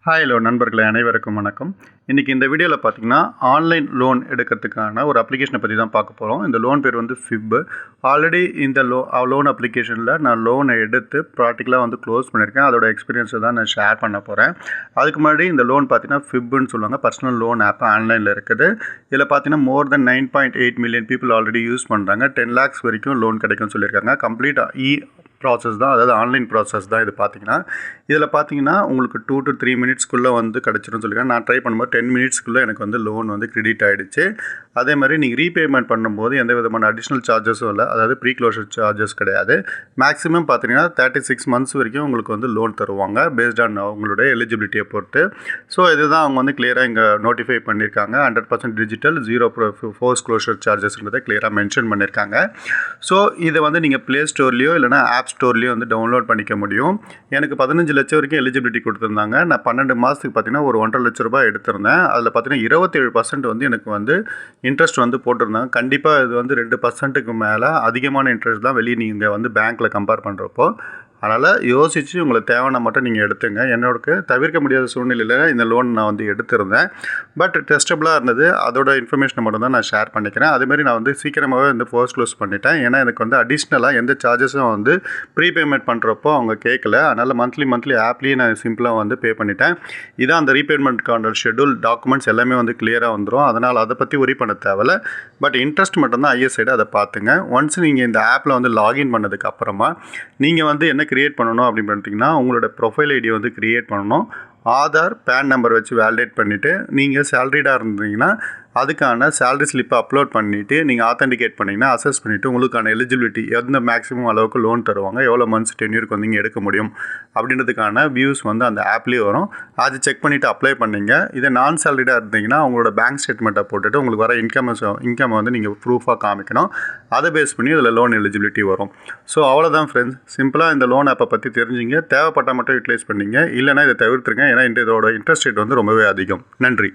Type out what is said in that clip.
Hello நண்பர்களே, அனைவருக்கும் வணக்கம். இன்றைக்கி இந்த வீடியோவில் பார்த்தீங்கன்னா ஆன்லைன் லோன் எடுக்கிறதுக்கான ஒரு அப்ளிகேஷனை பற்றி தான் பார்க்க போகிறோம். இந்த லோன் பேர் வந்து ஃபிப். ஆல்ரெடி இந்த லோன் அப்ளிகேஷனில் நான் லோனை எடுத்து ப்ராக்டிக்கலாக வந்து க்ளோஸ் பண்ணியிருக்கேன். அதோட எக்ஸ்பீரியன்ஸை தான் நான் ஷேர் பண்ண போகிறேன். அதுக்கு முன்னாடி இந்த லோன் பார்த்தீங்கன்னா ஃபிப்னு சொல்லுவாங்க, பர்சனல் லோன் ஆப் ஆன்லைனில் இருக்குது. இதில் பார்த்தீங்கன்னா மோர் தென் 9.8 மில்லியன் பீப்புள் ஆல்ரெடி யூஸ் பண்ணுறாங்க. 10 lakhs வரைக்கும் லோன் கிடைக்கும்னு சொல்லியிருக்காங்க. கம்ப்ளீட் ப்ராசஸ் தான், அதாவது ஆன்லைன் ப்ராசஸ் தான். இது பார்த்தீங்கன்னா இதில் பார்த்தீங்கன்னா உங்களுக்கு 2 to 3 மினிட்ஸ்க்குள்ளே வந்து கிடச்சிரும்னு சொல்லியிருக்காங்க. நான் ட்ரை பண்ணும்போது 10 மினிட்ஸ்க்குள்ளே எனக்கு வந்து லோன் வந்து கிரெடிட் ஆகிடுச்சு. அதே மாதிரி நீங்கள் ரீபேமெண்ட் பண்ணும்போது எந்த விதமான அடிஷ்னல் சார்ஜஸும் இல்லை, அதாவது ப்ரீ க்ளோஷர் சார்ஜஸ் கிடையாது. மேக்ஸிமம் பார்த்தீங்கன்னா 36 months வரைக்கும் உங்களுக்கு வந்து லோன் தருவாங்க, பேஸ்ட் ஆன் உங்களுடைய எலிஜிபிலிட்டியை பொறுத்து. ஸோ இதுதான் அவங்க வந்து கிளியராக இங்கே நோட்டிஃபை பண்ணியிருக்காங்க. 100% டிஜிட்டல், 0 ஃபோர்ஸ் க்ளோஷர் சார்ஜஸ்ன்றதை கிளியராக மென்ஷன் பண்ணியிருக்காங்க. ஸோ இதை வந்து நீங்கள் ப்ளே ஸ்டோர்லேயோ இல்லைனா ஆப் ஸ்டோர்லேயும் வந்து டவுன்லோட் பண்ணிக்க முடியும். எனக்கு 15 லட்சம் வரைக்கும் எலிஜிபிலிட்டி கொடுத்துருந்தாங்க. நான் 12 மாதத்துக்கு பார்த்தீங்கன்னா ஒரு 1.5 லட்ச ரூபாய் எடுத்திருந்தேன். அதில் பார்த்தீங்கன்னா 27% வந்து எனக்கு வந்து இன்ட்ரெஸ்ட் வந்து போட்டிருந்தாங்க. கண்டிப்பாக இது வந்து 2%க்கு மேலே அதிகமான இன்ட்ரெஸ்ட் தான் வெளியே நீங்கள் வந்து பேங்க்கில் கம்பேர் பண்ணுறப்போ. அதனால் யோசித்து உங்களுக்கு தேவையான மட்டும் நீங்கள் எடுத்துங்க. என்னோடக்கு தவிர்க்க முடியாத சூழ்நிலையில் இந்த லோன் நான் வந்து எடுத்திருந்தேன். பட் டெஸ்டபுளாக இருந்தது. அதோட இன்ஃபர்மேஷனை மட்டும் தான் நான் ஷேர் பண்ணிக்கிறேன். அதேமாதிரி நான் வந்து சீக்கிரமாகவே வந்து ஃபோர்ஸ் க்ளோஸ் பண்ணிட்டேன். ஏன்னா எனக்கு வந்து அடிஷ்னலாக எந்த சார்ஜஸும் வந்து ப்ரீபேமெண்ட் பண்ணுறப்போ அவங்க கேட்கல. அதனால் மந்த்லி ஆப்லேயே நான் சிம்பிளாக வந்து பே பண்ணிட்டேன். இதான் அந்த ரீபேமெண்ட்கான ஷெட்யூல், டாக்குமெண்ட்ஸ் எல்லாமே வந்து கிளியராக வந்துடும். அதனால் அதை பற்றி ஒரி பண்ண தேவையில்ல. பட் இன்ட்ரெஸ்ட் மட்டும்தான் ஐஎஸ் சைடு, அதை பார்த்துங்க. ஒன்ஸ் நீங்கள் இந்த ஆப்பில் வந்து லாகின் பண்ணதுக்கு அப்புறமா நீங்கள் வந்து என்ன கிரியேட் பண்ணணும் அப்படின்னு பார்த்தீங்கன்னா, உங்களோட ப்ரொஃபைல் ஐடி வந்து கிரியேட் பண்ணணும். ஆதார், பேன் நம்பர் வச்சு வேலிடேட் பண்ணிவிட்டு, நீங்கள் சேலரிடாக இருந்தீங்கன்னா அதுக்கான சேலரி ஸ்லிப்பை அப்லோட் பண்ணிவிட்டு நீங்கள் ஆத்தென்டிகேட் பண்ணிங்கன்னா அசஸ் பண்ணிவிட்டு உங்களுக்கான எலிஜிபிலிட்டி எந்த மேக்ஸிமம் அளவுக்கு லோன் தருவாங்க, எவ்வளோ மந்த்ஸ் டென்யூருக்கு வந்து நீங்கள் எடுக்க முடியும் அப்படின்றதுக்கான வியூஸ் வந்து அந்த ஆப்லேயே வரும். அது செக் பண்ணிவிட்டு அப்ளை பண்ணிங்க. இதை நான் சேலரிடாக இருந்தீங்கன்னா உங்களோட பேங்க் ஸ்டேட்மெண்ட்டை போட்டுட்டு உங்களுக்கு வர இன்கம் வந்து நீங்கள் ப்ரூஃபாக காமிக்கணும். அதை பேஸ் பண்ணி இதில் லோன் எலிஜிபிலிட்டி வரும். ஸோ அவ்வளோதான் ஃப்ரெண்ட்ஸ். சிம்பிளாக இந்த லோன் ஆப்பை பற்றி தெரிஞ்சுங்க. தேவைப்பட்டால் மட்டும் யூட்டிலைஸ் பண்ணிங்க, இல்லைனா இதை தவிர்த்துருங்க. ஏன்னா இதோட இன்ட்ரெஸ்ட் ரேட் வந்து ரொம்பவே அதிகம். நன்றி.